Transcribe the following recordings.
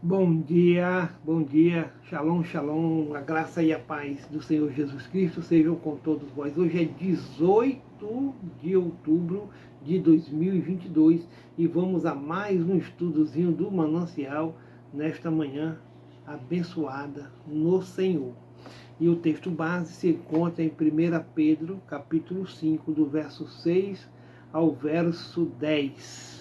Bom dia, shalom, shalom, a graça e a paz do Senhor Jesus Cristo sejam com todos vós. Hoje é 18 de outubro de 2022 e vamos a mais um estudozinho do Manancial nesta manhã abençoada no Senhor. E o texto base se encontra em 1 Pedro, capítulo 5, do verso 6 ao verso 10.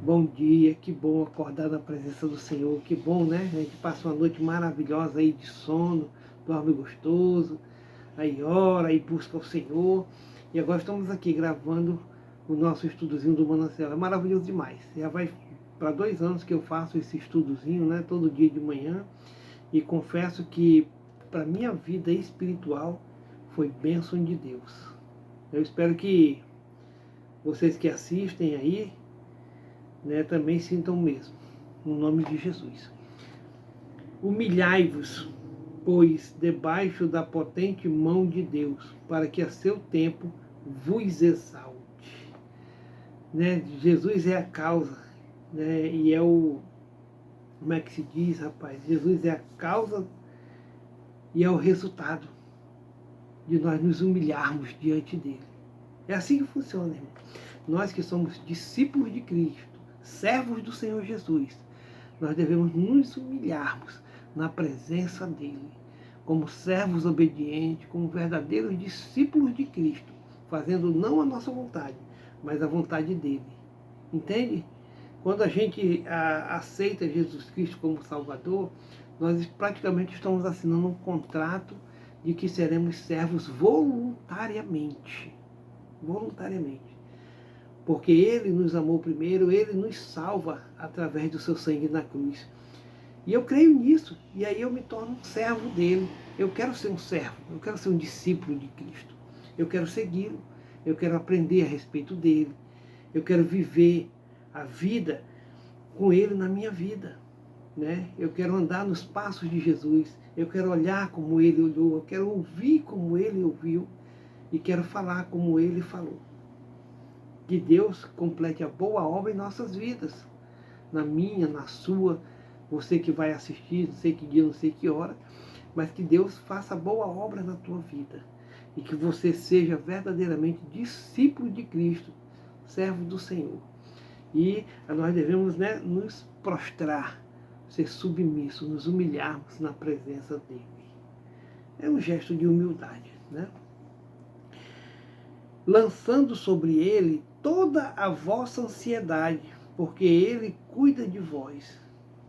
Bom dia, que bom acordar na presença do Senhor, que bom, né? A gente passa uma noite maravilhosa aí de sono, dorme gostoso, aí ora, aí busca o Senhor. E agora estamos aqui gravando o nosso estudozinho do Manancial. É maravilhoso demais. Já vai para 2 anos que eu faço esse estudozinho, né? Todo dia de manhã. E confesso que para minha vida espiritual foi bênção de Deus. Eu espero que vocês que assistem aí, né, também sintam o mesmo, no nome de Jesus. Humilhai-vos, pois, debaixo da potente mão de Deus, para que a seu tempo vos exalte. Né? Jesus é a causa, né? E é o... Como é que se diz, rapaz? Jesus é a causa e é o resultado de nós nos humilharmos diante dele. É assim que funciona, irmão. Nós que somos discípulos de Cristo, servos do Senhor Jesus, nós devemos nos humilharmos na presença dele, como servos obedientes, como verdadeiros discípulos de Cristo, fazendo não a nossa vontade, mas a vontade dele. Entende? Quando a gente aceita Jesus Cristo como Salvador, nós praticamente estamos assinando um contrato de que seremos servos voluntariamente. Voluntariamente. Porque ele nos amou primeiro, ele nos salva através do seu sangue na cruz. E eu creio nisso, e aí eu me torno um servo dele. Eu quero ser um servo, eu quero ser um discípulo de Cristo. Eu quero segui-lo, eu quero aprender a respeito dele. Eu quero viver a vida com ele na minha vida. Né? Eu quero andar nos passos de Jesus, eu quero olhar como ele olhou, eu quero ouvir como ele ouviu e quero falar como ele falou. Que Deus complete a boa obra em nossas vidas, na minha, na sua, você que vai assistir, não sei que dia, não sei que hora, mas que Deus faça boa obra na tua vida e que você seja verdadeiramente discípulo de Cristo, servo do Senhor. E nós devemos, né, nos prostrar, ser submissos, nos humilharmos na presença dele. É um gesto de humildade, né? Lançando sobre ele toda a vossa ansiedade, porque ele cuida de vós.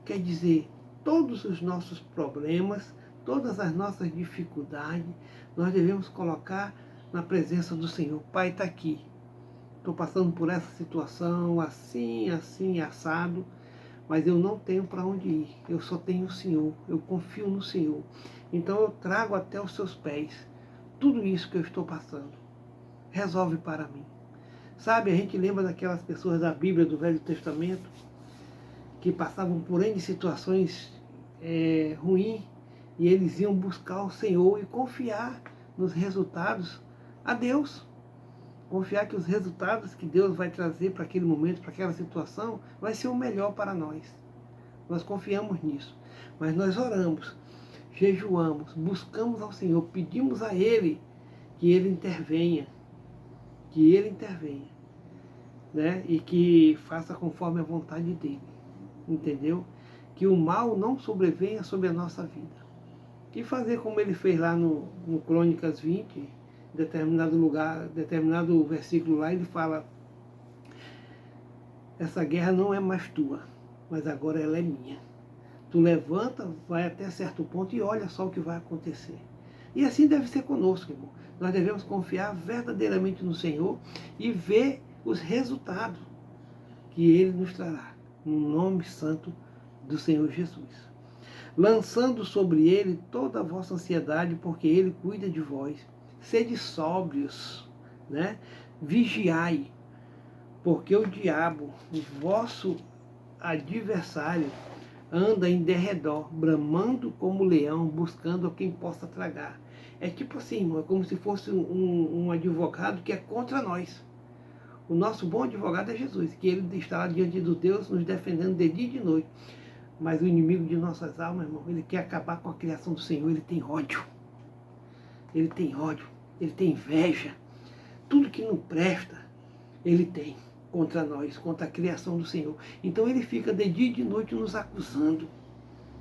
Quer dizer, todos os nossos problemas, todas as nossas dificuldades, nós devemos colocar na presença do Senhor. Pai, está aqui. Estou passando por essa situação, assim, assado, mas eu não tenho para onde ir. Eu só tenho o Senhor, eu confio no Senhor. Então eu trago até os seus pés tudo isso que eu estou passando. Resolve para mim. Sabe, a gente lembra daquelas pessoas da Bíblia, do Velho Testamento, que passavam por N situações ruins, e eles iam buscar o Senhor e confiar nos resultados a Deus. Confiar que os resultados que Deus vai trazer para aquele momento, para aquela situação, vai ser o melhor para nós. Nós confiamos nisso. Mas nós oramos, jejuamos, buscamos ao Senhor, pedimos a Ele que Ele intervenha. Que Ele intervenha, né? E que faça conforme a vontade dEle, entendeu? Que o mal não sobrevenha sobre a nossa vida. E fazer como Ele fez lá no Crônicas 20, em determinado lugar, determinado versículo lá, Ele fala: essa guerra não é mais tua, mas agora ela é minha. Tu levanta, vai até certo ponto e olha só o que vai acontecer. E assim deve ser conosco, irmão. Nós devemos confiar verdadeiramente no Senhor e ver os resultados que Ele nos trará, no nome santo do Senhor Jesus. Lançando sobre Ele toda a vossa ansiedade, porque Ele cuida de vós. Sede sóbrios, né? Vigiai, porque o diabo, o vosso adversário, anda em derredor, bramando como leão, buscando a quem possa tragar. É tipo assim, irmão, é como se fosse um advogado que é contra nós. O nosso bom advogado é Jesus, que ele está lá diante de Deus nos defendendo de dia e de noite. Mas o inimigo de nossas almas, irmão, ele quer acabar com a criação do Senhor, ele tem ódio. Ele tem ódio, ele tem inveja. Tudo que não presta, ele tem contra nós, contra a criação do Senhor. Então ele fica de dia e de noite nos acusando,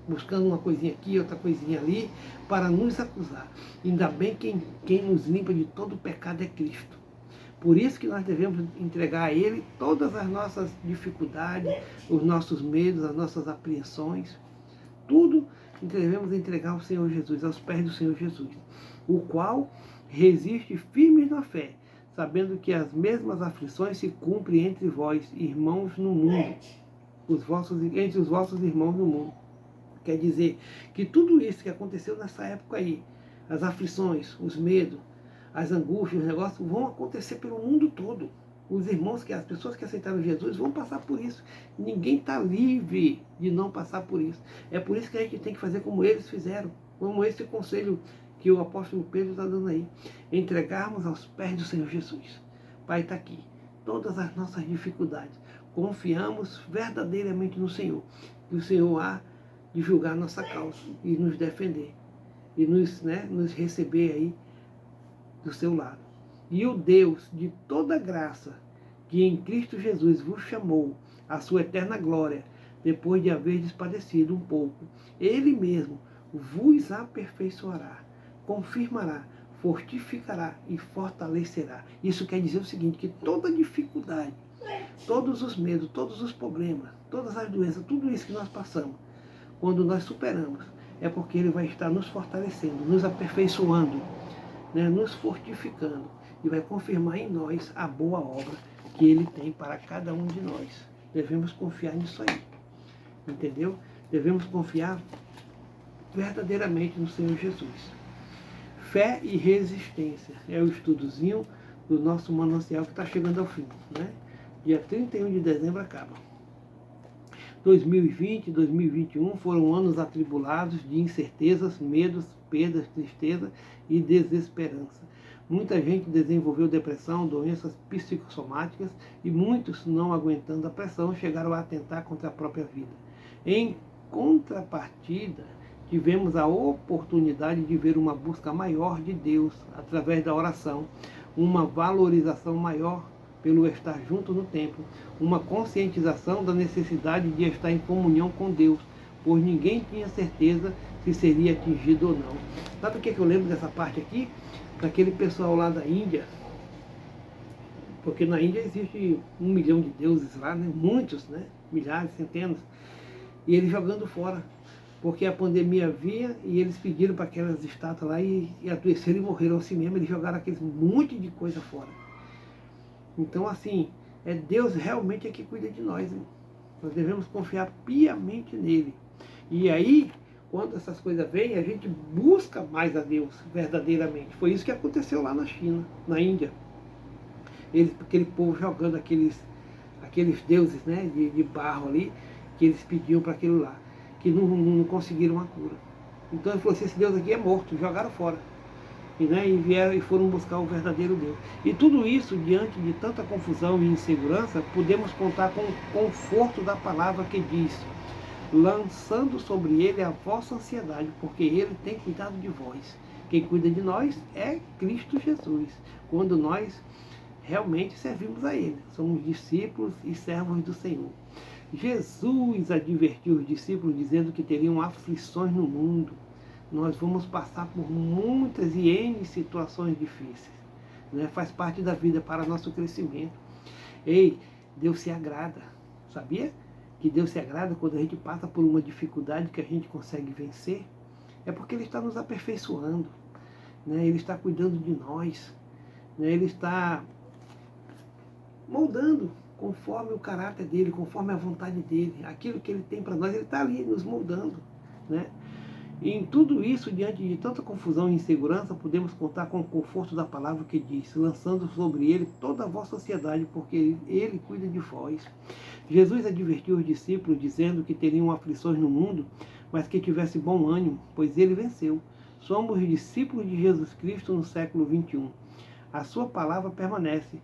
buscando uma coisinha aqui, outra coisinha ali, para nos acusar. Ainda bem que quem nos limpa de todo o pecado é Cristo. Por isso que nós devemos entregar a Ele todas as nossas dificuldades, os nossos medos, as nossas apreensões. Tudo devemos entregar ao Senhor Jesus, aos pés do Senhor Jesus, o qual resiste firme na fé, sabendo que as mesmas aflições se cumprem entre vós, irmãos no mundo, entre os vossos irmãos no mundo. Quer dizer que tudo isso que aconteceu nessa época aí, as aflições, os medos, as angústias, os negócios, vão acontecer pelo mundo todo. Os irmãos, as pessoas que aceitaram Jesus vão passar por isso. Ninguém está livre de não passar por isso. É por isso que a gente tem que fazer como eles fizeram, como esse conselho que o apóstolo Pedro está dando aí. Entregarmos aos pés do Senhor Jesus. Pai, está aqui. Todas as nossas dificuldades. Confiamos verdadeiramente no Senhor. Que o Senhor há de julgar nossa causa e nos defender. E nos receber aí do seu lado. E o Deus de toda graça, que em Cristo Jesus vos chamou à sua eterna glória, depois de haverdes padecido um pouco, Ele mesmo vos aperfeiçoará, confirmará, fortificará e fortalecerá. Isso quer dizer o seguinte, que toda dificuldade, todos os medos, todos os problemas, todas as doenças, tudo isso que nós passamos, quando nós superamos, é porque Ele vai estar nos fortalecendo, nos aperfeiçoando, nos fortificando, e vai confirmar em nós a boa obra que Ele tem para cada um de nós. Devemos confiar nisso aí, entendeu? Devemos confiar verdadeiramente no Senhor Jesus. Fé e resistência é o estudozinho do nosso manancial que está chegando ao fim, né? Dia 31 de dezembro acaba. 2020 e 2021 foram anos atribulados de incertezas, medos, perdas, tristeza e desesperança. Muita gente desenvolveu depressão, doenças psicossomáticas e muitos, não aguentando a pressão, chegaram a atentar contra a própria vida. Em contrapartida, tivemos a oportunidade de ver uma busca maior de Deus através da oração, uma valorização maior pelo estar junto no templo, uma conscientização da necessidade de estar em comunhão com Deus, pois ninguém tinha certeza se seria atingido ou não. Sabe o que eu lembro dessa parte aqui? Daquele pessoal lá da Índia, porque na Índia existe 1 milhão de deuses lá, né? Muitos, né? Milhares, centenas, e eles jogando fora, porque a pandemia vinha e eles pediram para aquelas estátuas lá e adoeceram e morreram assim mesmo, eles jogaram aquele monte de coisa fora. Então, assim, Deus realmente é que cuida de nós, hein? Nós devemos confiar piamente nele. E aí, quando essas coisas vêm, a gente busca mais a Deus verdadeiramente. Foi isso que aconteceu lá na China, na Índia. Aquele povo jogando aqueles deuses, né, de barro ali, que eles pediam para aquilo lá, que não conseguiram a cura. Então ele falou assim, esse Deus aqui é morto, jogaram fora. E vieram e foram buscar o verdadeiro Deus. E tudo isso, diante de tanta confusão e insegurança, podemos contar com o conforto da palavra que diz, lançando sobre ele a vossa ansiedade, porque ele tem cuidado de vós. Quem cuida de nós é Cristo Jesus, quando nós realmente servimos a ele. Somos discípulos e servos do Senhor. Jesus advertiu os discípulos dizendo que teriam aflições no mundo. Nós vamos passar por muitas e N situações difíceis, né? Faz parte da vida para nosso crescimento. Ei, Deus se agrada, sabia? Que Deus se agrada quando a gente passa por uma dificuldade que a gente consegue vencer. É porque Ele está nos aperfeiçoando, né? Ele está cuidando de nós, né? Ele está moldando conforme o caráter dele, conforme a vontade dele. Aquilo que Ele tem para nós, Ele está ali nos moldando, né? E em tudo isso, diante de tanta confusão e insegurança, podemos contar com o conforto da palavra que diz, lançando sobre ele toda a vossa ansiedade, porque ele cuida de vós. Jesus advertiu os discípulos, dizendo que teriam aflições no mundo, mas que tivesse bom ânimo, pois ele venceu. Somos discípulos de Jesus Cristo no século XXI. A sua palavra permanece.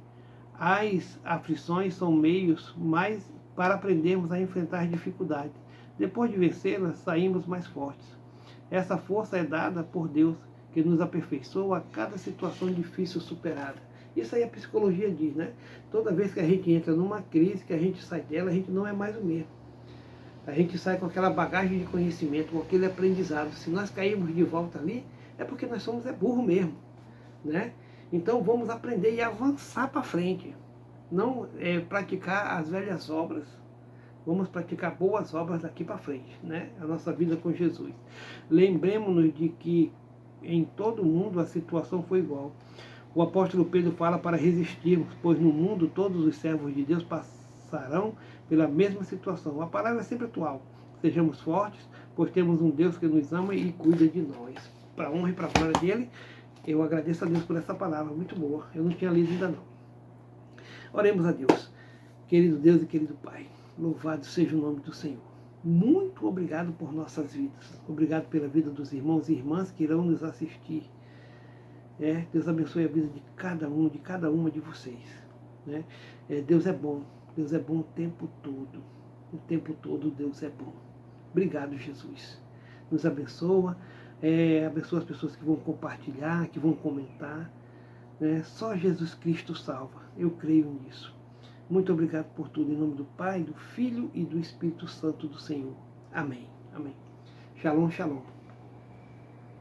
As aflições são meios mais para aprendermos a enfrentar dificuldades. Depois de vencê-las, saímos mais fortes. Essa força é dada por Deus, que nos aperfeiçoa a cada situação difícil superada. Isso aí a psicologia diz, né? Toda vez que a gente entra numa crise, que a gente sai dela, a gente não é mais o mesmo. A gente sai com aquela bagagem de conhecimento, com aquele aprendizado. Se nós caímos de volta ali, é porque nós somos burro mesmo, né? Então vamos aprender e avançar para frente. Não praticar as velhas obras. Vamos praticar boas obras daqui para frente, né? A nossa vida com Jesus. Lembremos-nos de que em todo o mundo a situação foi igual. O apóstolo Pedro fala para resistirmos, pois no mundo todos os servos de Deus passarão pela mesma situação. A palavra é sempre atual. Sejamos fortes, pois temos um Deus que nos ama e cuida de nós. Para a honra e para a glória dele, eu agradeço a Deus por essa palavra, muito boa. Eu não tinha lido ainda não. Oremos a Deus. Querido Deus e querido Pai, louvado seja o nome do Senhor. Muito obrigado por nossas vidas. Obrigado pela vida dos irmãos e irmãs que irão nos assistir. Deus abençoe a vida de cada um, de cada uma de vocês. Né? Deus é bom o tempo todo. O tempo todo Deus é bom. Obrigado, Jesus. Nos abençoa, abençoa as pessoas que vão compartilhar, que vão comentar. Né? Só Jesus Cristo salva. Eu creio nisso. Muito obrigado por tudo. Em nome do Pai, do Filho e do Espírito Santo do Senhor. Amém. Amém. Shalom, shalom.